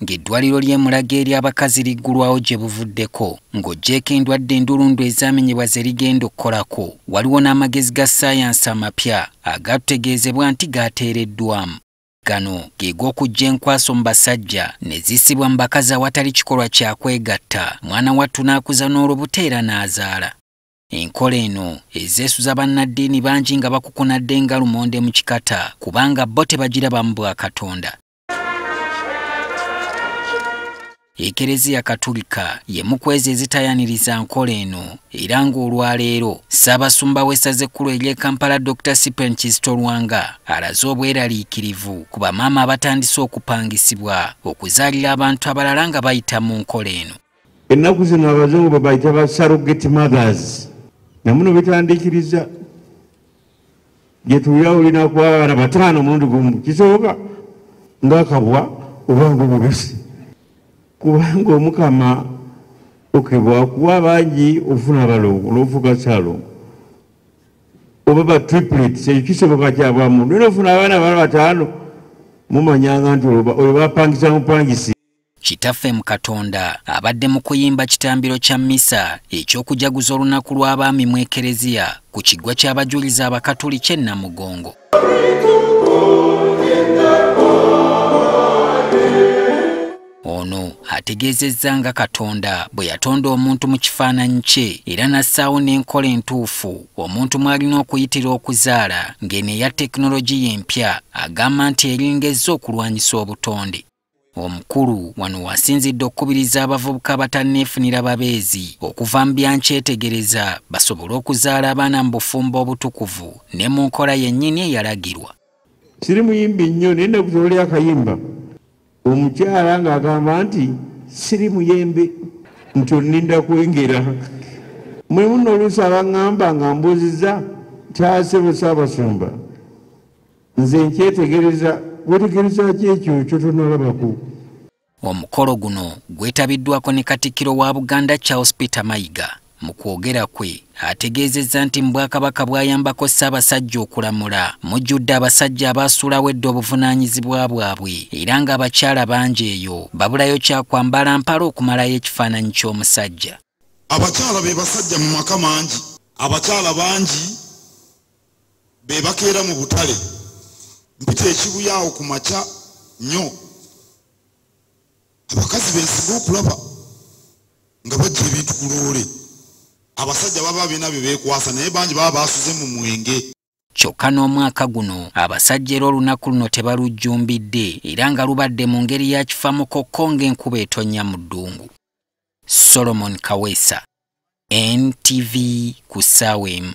ng'eddwaliro ly'e Mulago ery'abakazi liggulwawo gye buvuddeko ng'oggyeko endwadde endulundu ezamenyebwa ze ligenda okukolako. Waliwo n'amagezi ga ssaayansi amapya agatutegeezebwa nti gaateereddwamu. Gano ge g'okujja enkwaso mu basajja nezissibwa mu bakazi awatali kikolwa kya kwegatta, mwana wattu n'akuza n'olubuto era n'azaala. Enkola eno ezeesuza bannaddiini bangi nga bakukunadde nga lumonde mu kikata kubanga bo tebagirabamu bwa Katonda. Ekelezia katulika y'emu ku ezo ezitayaniriza nkola eno era ng'olwaleero Ssaabasumba w'essaza ekkulu ery'e Kampala Dr. Cyprian Kizito Lwanga alaze obweraliikirivu ku bamaama abatandise okupangisibwa okuzaalira abantu abalala nga bayita mu nkola eno. Ennaku zino abazungu babayita ba surrogate mothers. Namuno bitandikiriza gye tuyawulira ku abaana bataano omulundi gumu kisoboka ng'akabwa oba ng'obubisi. Kubanga omukama okebwa kuwa bangi ofuna abalongo n'ofuuka saalongo oba ba triplets ekyo kisoboka kyabwamu naye ofuna abaana bana bataano mumanyanga nti oyo bapangisa mupangisi. Kitaffe mu Katonda abadde mu kuyimba kitambiro kya mmisa eky'okujaguza olunaku lw'abaami mu Ekelezia ku kiggwa ky'abajulizi abakatulika e Namugongo. Ono ategeezezza nga Katonda bwe yatonda omuntu mu kifaananyi kye era n'assaawo n'enkola entuufu omuntu mw'alina okuyitira okuzaala ng'eno eya tekinologiya empya agamba nti eringezza okulwanyisa obutonde. Omukulu wano wasinzidde okukubiriza abavubuka abatanneefunira babeezi okuva mu byankyetegereza basobole okuzaala abaana mu bufumbo obutukuvu ne mu nkola yennyini eyalagirwa. Siri muyimbi nnyo naye nakusobolera akayimba. Omukyala ng'agamba nti siri muyembe nti oninda kwengera. Mwe muno oluusi abaŋŋamba nga mbuuzizza kyasebo Ssaabasumba. Nze nkyetegereza wetegereza ki ekyo kyotonalabako. Omukolo guno gwetabiddwako ne Katikkiro wa Buganda Charles Peter Mayiga. Mu kwogera kwe ategeezezza nti mu Bwakabaka bw'ayambako Ssaabasajja okulamula mujjudde abasajja abaasuulawo edda obuvunaanyizibwa bwabwe era ng'abakyala bangi eyo babulayo kyakwambala mpala okumalayo ekifaananyi ky'omusajja. Abakyala be basajja mu maka mangi, abakyala bangi be bakeera mu butale mpita ekibuyaawo ku makya nnyo. Abakazi beesiga okulaba nga bajja ebintu ku loole. Abasajja baba bina bye beekwasa naye bangi baba baasuze mu mwenge. Kyokka n'omwaka guno abasajja era olunaku luno tebalujjumbidde era nga lubadde mu ngeri ya kifamukokko ng'enkuba etonnya mu ddungu. Solomon Kaweesa, NTV ku ssaawa emu.